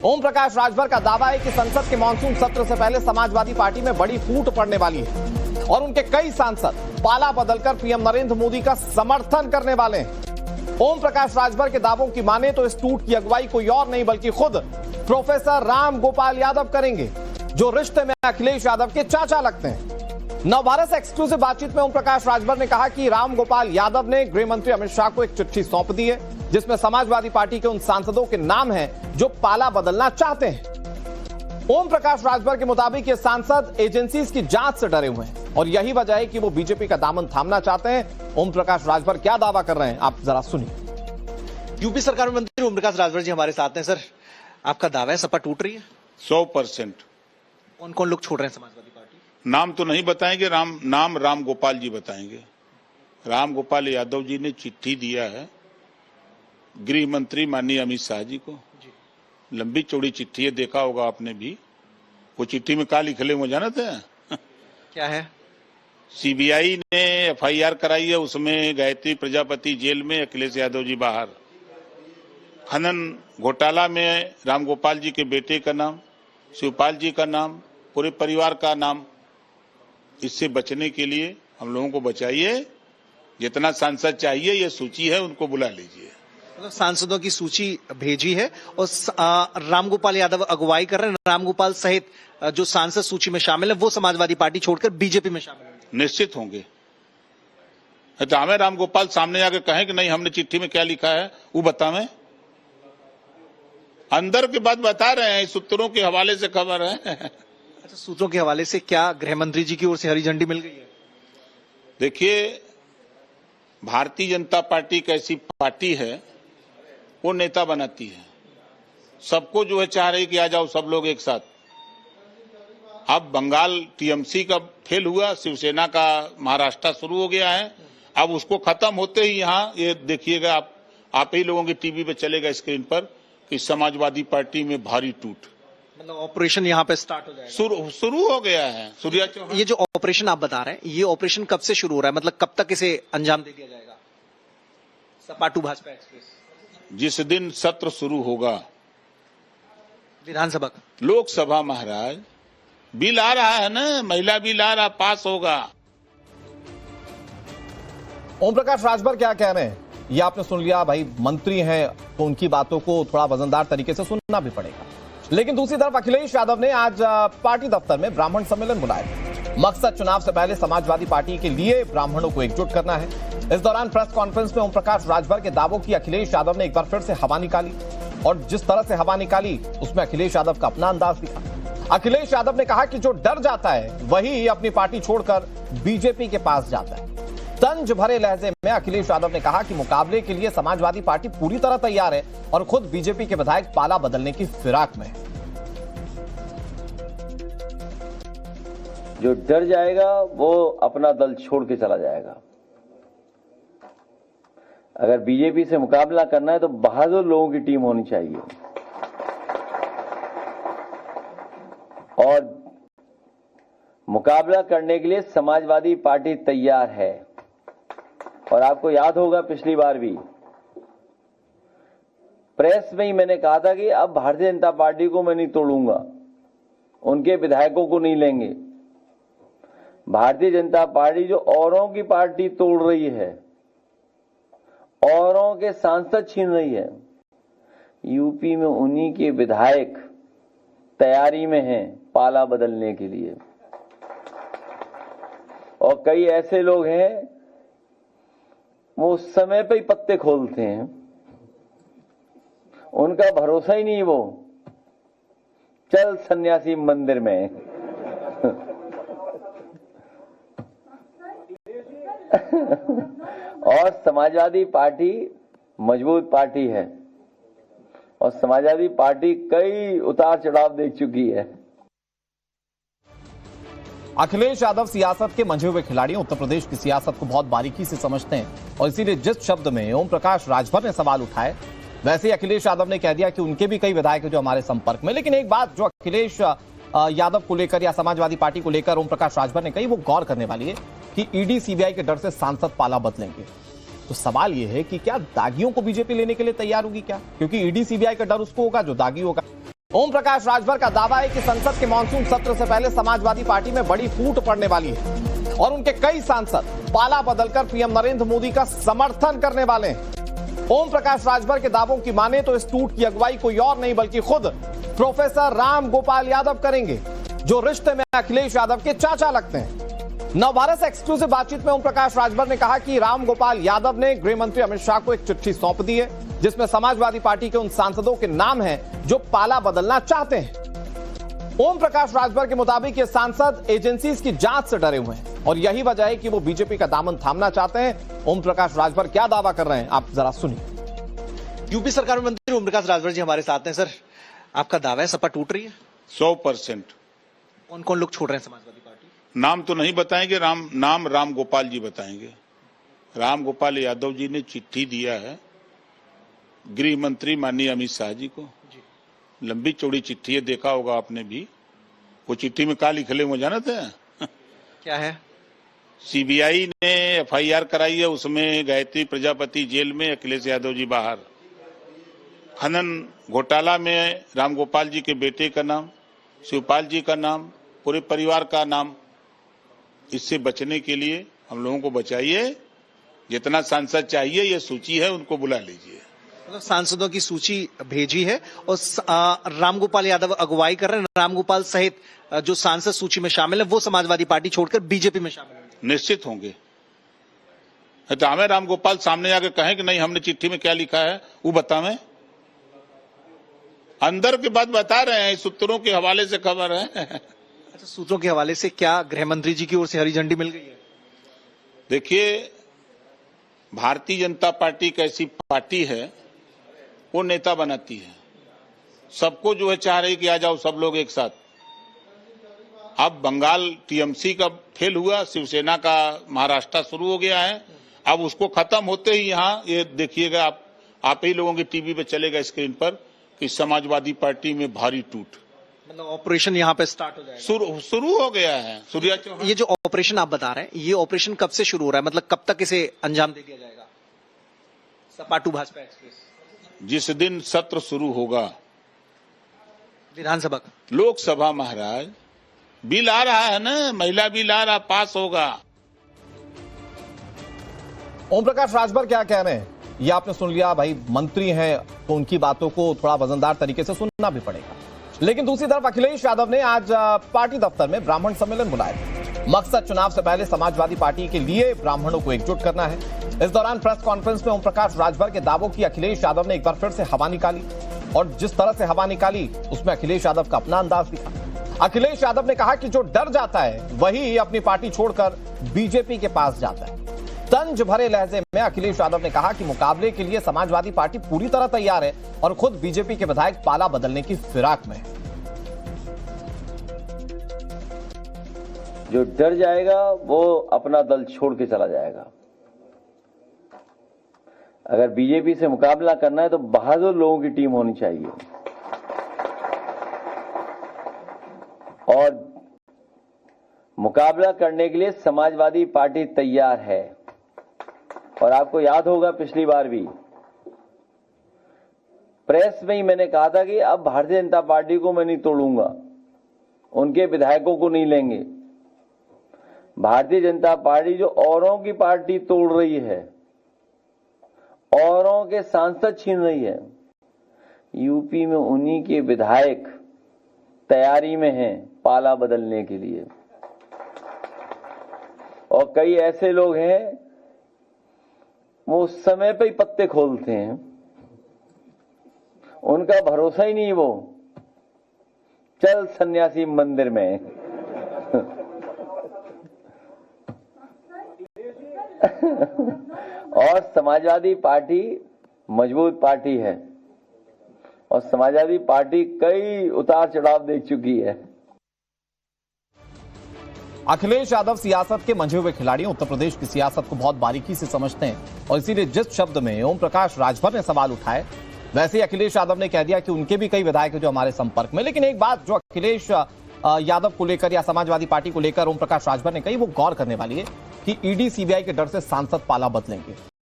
ओम प्रकाश राजभर का दावा है कि संसद के मानसून सत्र से पहले समाजवादी पार्टी में बड़ी फूट पड़ने वाली है और उनके कई सांसद पाला बदलकर पीएम नरेंद्र मोदी का समर्थन करने वाले हैं। ओम प्रकाश राजभर के दावों की माने तो इस टूट की अगुवाई कोई और नहीं बल्कि खुद प्रोफेसर राम गोपाल यादव करेंगे, जो रिश्ते में अखिलेश यादव के चाचा लगते हैं। नवभारत से एक्सक्लूसिव बातचीत में ओम प्रकाश राजभर ने कहा कि राम गोपाल यादव ने गृह मंत्री अमित शाह को एक चिट्ठी सौंप दी है जिसमें समाजवादी पार्टी के उन सांसदों के नाम हैं जो पाला बदलना चाहते हैं। ओम प्रकाश राजभर के मुताबिक ये सांसद एजेंसीज की जांच से डरे हुए हैं और यही वजह है कि वो बीजेपी का दामन थामना चाहते हैं। ओम प्रकाश राजभर क्या दावा कर रहे हैं, आप जरा सुनिए। यूपी सरकार में मंत्री ओम प्रकाश राजभर जी हमारे साथ हैं। सर, आपका दावा है सपा टूट रही है? 100%। कौन कौन लोग छोड़ रहे हैं समाजवादी पार्टी? नाम तो नहीं बताएंगे, नाम राम गोपाल जी बताएंगे। राम गोपाल यादव जी ने चिट्ठी दिया है गृह मंत्री माननीय अमित शाह जी को। लंबी चौड़ी चिट्ठी है, देखा होगा आपने भी। वो चिट्ठी में क्या लिखले वो जानते हैं? क्या है? सीबीआई ने एफआईआर कराई है, उसमें गायत्री प्रजापति जेल में, अखिलेश यादव जी बाहर। खनन घोटाला में रामगोपाल जी के बेटे का नाम, शिवपाल जी का नाम, पूरे परिवार का नाम। इससे बचने के लिए हम लोगों को बचाइए। जितना सांसद चाहिए, ये सूची है, उनको बुला लीजिए। मतलब सांसदों की सूची भेजी है और रामगोपाल यादव अगुवाई कर रहे हैं। रामगोपाल सहित जो सांसद सूची में शामिल है वो समाजवादी पार्टी छोड़कर बीजेपी में शामिल होंगे। निश्चित होंगे। तो हमें रामगोपाल सामने आके कहें कि नहीं हमने चिट्ठी में क्या लिखा है वो बतावें। अंदर की बात बता रहे हैं, सूत्रों के हवाले से खबर है। अच्छा, सूत्रों के हवाले से क्या गृह मंत्री जी की ओर से हरी झंडी मिल गई है? देखिए, भारतीय जनता पार्टी एक ऐसी पार्टी है, वो नेता बनाती है। सबको जो है चाह रही कि आ जाओ सब लोग एक साथ। अब बंगाल टीएमसी का फेल हुआ, शिवसेना का महाराष्ट्र शुरू हो गया है। अब उसको खत्म होते ही यहाँ ये देखिएगा, आप ही लोगों की टीवी पे चलेगा स्क्रीन पर कि समाजवादी पार्टी में भारी टूट। मतलब ऑपरेशन यहाँ पे स्टार्ट हो जाएगा, शुरू हो गया है। सूर्या चौहान, ये जो ऑपरेशन आप बता रहे हैं, ये ऑपरेशन कब से शुरू हो रहा है? मतलब कब तक इसे अंजाम दे दिया जाएगा? सपा टू भाजपा एक्सप्रेस जिस दिन सत्र शुरू होगा विधानसभा का, लोकसभा महाराज बिल आ रहा है ना, महिला बिल आ रहा, पास होगा। ओम प्रकाश राजभर क्या कह रहे हैं ये आपने सुन लिया। भाई मंत्री हैं तो उनकी बातों को थोड़ा वजनदार तरीके से सुनना भी पड़ेगा। लेकिन दूसरी तरफ अखिलेश यादव ने आज पार्टी दफ्तर में ब्राह्मण सम्मेलन बुलाया। मकसद चुनाव से पहले समाजवादी पार्टी के लिए ब्राह्मणों को एकजुट करना है। इस दौरान प्रेस कॉन्फ्रेंस में ओम प्रकाश राजभर के दावों की अखिलेश यादव ने एक बार फिर से हवा निकाली और जिस तरह से हवा निकाली उसमें अखिलेश यादव का अपना अंदाज दिखा। अखिलेश यादव ने कहा कि जो डर जाता है वही अपनी पार्टी छोड़कर बीजेपी के पास जाता है। तंज भरे लहजे में अखिलेश यादव ने कहा कि मुकाबले के लिए समाजवादी पार्टी पूरी तरह तैयार है और खुद बीजेपी के विधायक पाला बदलने की फिराक में है। जो डर जाएगा वो अपना दल छोड़ के चला जाएगा। अगर बीजेपी से मुकाबला करना है तो बहादुर लोगों की टीम होनी चाहिए और मुकाबला करने के लिए समाजवादी पार्टी तैयार है। और आपको याद होगा पिछली बार भी प्रेस में ही मैंने कहा था कि अब भारतीय जनता पार्टी को मैं नहीं तोड़ूंगा, उनके विधायकों को नहीं लेंगे। भारतीय जनता पार्टी जो औरों की पार्टी तोड़ रही है, औरों के सांसद छीन रही है, यूपी में उन्हीं के विधायक तैयारी में हैं पाला बदलने के लिए। और कई ऐसे लोग हैं वो उस समय पे ही पत्ते खोलते हैं, उनका भरोसा ही नहीं। वो चल सन्यासी मंदिर में और समाजवादी पार्टी मजबूत पार्टी है और समाजवादी पार्टी कई उतार चढ़ाव देख चुकी है। अखिलेश यादव सियासत के मंझे हुए खिलाड़ी हैं, उत्तर प्रदेश की सियासत को बहुत बारीकी से समझते हैं और इसीलिए जिस शब्द में ओम प्रकाश राजभर ने सवाल उठाए वैसे ही अखिलेश यादव ने कह दिया कि उनके भी कई विधायक हैं जो हमारे संपर्क में। लेकिन एक बात जो अखिलेश यादव को लेकर या समाजवादी पार्टी को लेकर ओम प्रकाश राजभर ने कही वो गौर करने वाली है कि ईडी सीबीआई के डर से सांसद पाला बदलेंगे। तो सवाल यह है कि क्या दागियों को बीजेपी लेने के लिए तैयार होगी क्या? क्योंकि ईडी सीबीआई का डर उसको होगा जो दागी होगा ओम प्रकाश राजभर का दावा है कि संसद के मानसून सत्र से पहले समाजवादी पार्टी में बड़ी फूट पड़ने वाली है और उनके कई सांसद पाला बदलकर पीएम नरेंद्र मोदी का समर्थन करने वाले हैं। ओम प्रकाश राजभर के दावों की माने तो इस टूट की अगुवाई कोई और नहीं बल्कि खुद प्रोफेसर राम गोपाल यादव करेंगे, जो रिश्ते में अखिलेश यादव के चाचा लगते हैं। नवभारत से एक्सक्लूसिव बातचीत में ओम प्रकाश राजभर ने कहा कि राम गोपाल यादव ने गृह मंत्री अमित शाह को एक चिट्ठी सौंप दी है जिसमें समाजवादी पार्टी के उन सांसदों के नाम हैं जो पाला बदलना चाहते हैं। ओम प्रकाश राजभर के मुताबिक ये सांसद एजेंसीज की जांच से डरे हुए हैं और यही वजह है कि वो बीजेपी का दामन थामना चाहते हैं। ओम प्रकाश राजभर क्या दावा कर रहे हैं, आप जरा सुनिए। यूपी सरकार में मंत्री ओम प्रकाश राजभर जी हमारे साथ हैं। सर, आपका दावा है सपा टूट रही है? 100%। कौन कौन लोग छोड़ रहे हैं समाजवादी पार्टी? नाम तो नहीं बताएंगे, नाम राम गोपाल जी बताएंगे। राम गोपाल यादव जी ने चिट्ठी दिया है गृह मंत्री माननीय अमित शाह जी को। लंबी चौड़ी चिट्ठी है, देखा होगा आपने भी। वो चिट्ठी में क्या लिखले वो जानते हैं? क्या है? सीबीआई ने एफआईआर कराई है, उसमें गायत्री प्रजापति जेल में, अखिलेश यादव जी बाहर। खनन घोटाला में रामगोपाल जी के बेटे का नाम, शिवपाल जी का नाम, पूरे परिवार का नाम। इससे बचने के लिए हम लोगों को बचाइए। जितना सांसद चाहिए, ये सूची है, उनको बुला लीजिए। मतलब सांसदों की सूची भेजी है और रामगोपाल यादव अगुवाई कर रहे हैं। रामगोपाल सहित जो सांसद सूची में शामिल है वो समाजवादी पार्टी छोड़कर बीजेपी में शामिल है। निश्चित होंगे। तो हमें रामगोपाल सामने आके कहें कि नहीं हमने चिट्ठी में क्या लिखा है वो बतावें। अंदर की बात बता रहे हैं, सूत्रों के हवाले से खबर है। अच्छा, सूत्रों के हवाले से क्या गृह मंत्री जी की ओर से हरी झंडी मिल गई है? देखिए, भारतीय जनता पार्टी एक ऐसी पार्टी है, वो नेता बनाती है। सबको जो है चाह रही कि आ जाओ सब लोग एक साथ। अब बंगाल टीएमसी का फेल हुआ, शिवसेना का महाराष्ट्र शुरू हो गया है। अब उसको खत्म होते ही यहाँ ये देखिएगा, आप ही लोगों की टीवी पे चलेगा स्क्रीन पर कि समाजवादी पार्टी में भारी टूट। मतलब ऑपरेशन यहाँ पे स्टार्ट हो जाएगा, शुरू हो गया है। सूर्या चौहान, ये जो ऑपरेशन आप बता रहे हैं, ये ऑपरेशन कब से शुरू हो रहा है? मतलब कब तक इसे अंजाम दे दिया जाएगा? सपा टू भाजपा एक्सप्रेस जिस दिन सत्र शुरू होगा विधानसभा का, लोकसभा महाराज बिल आ रहा है ना, महिला बिल आ रहा, पास होगा। ओम प्रकाश राजभर क्या कह रहे हैं ये आपने सुन लिया। भाई मंत्री हैं तो उनकी बातों को थोड़ा वजनदार तरीके से सुनना भी पड़ेगा। लेकिन दूसरी तरफ अखिलेश यादव ने आज पार्टी दफ्तर में ब्राह्मण सम्मेलन बुलाया। मकसद चुनाव से पहले समाजवादी पार्टी के लिए ब्राह्मणों को एकजुट करना है। इस दौरान प्रेस कॉन्फ्रेंस में ओम प्रकाश राजभर के दावों की अखिलेश यादव ने एक बार फिर से हवा निकाली और जिस तरह से हवा निकाली उसमें अखिलेश यादव का अपना अंदाज दिखा। अखिलेश यादव ने कहा कि जो डर जाता है वही अपनी पार्टी छोड़कर बीजेपी के पास जाता है। तंज भरे लहजे में अखिलेश यादव ने कहा कि मुकाबले के लिए समाजवादी पार्टी पूरी तरह तैयार है और खुद बीजेपी के विधायक पाला बदलने की फिराक में है। जो डर जाएगा वो अपना दल छोड़ के चला जाएगा। अगर बीजेपी से मुकाबला करना है तो बहादुर लोगों की टीम होनी चाहिए और मुकाबला करने के लिए समाजवादी पार्टी तैयार है। और आपको याद होगा पिछली बार भी प्रेस में ही मैंने कहा था कि अब भारतीय जनता पार्टी को मैं नहीं तोड़ूंगा, उनके विधायकों को नहीं लेंगे। भारतीय जनता पार्टी जो औरों की पार्टी तोड़ रही है, औरों के सांसद छीन रही है, यूपी में उन्हीं के विधायक तैयारी में हैं पाला बदलने के लिए। और कई ऐसे लोग हैं वो उस समय पे ही पत्ते खोलते हैं, उनका भरोसा ही नहीं। वो चल सन्यासी मंदिर में और समाजवादी पार्टी मजबूत पार्टी है और समाजवादी पार्टी कई उतार चढ़ाव देख चुकी है। अखिलेश यादव सियासत के मंझे हुए खिलाड़ी हैं, उत्तर प्रदेश की सियासत को बहुत बारीकी से समझते हैं और इसीलिए जिस शब्द में ओम प्रकाश राजभर ने सवाल उठाए वैसे ही अखिलेश यादव ने कह दिया कि उनके भी कई विधायक हैं जो हमारे संपर्क में। लेकिन एक बात जो अखिलेश यादव को लेकर या समाजवादी पार्टी को लेकर ओम प्रकाश राजभर ने कही वो गौर करने वाली है कि ईडी सीबीआई के डर से सांसद पाला बदलेंगे।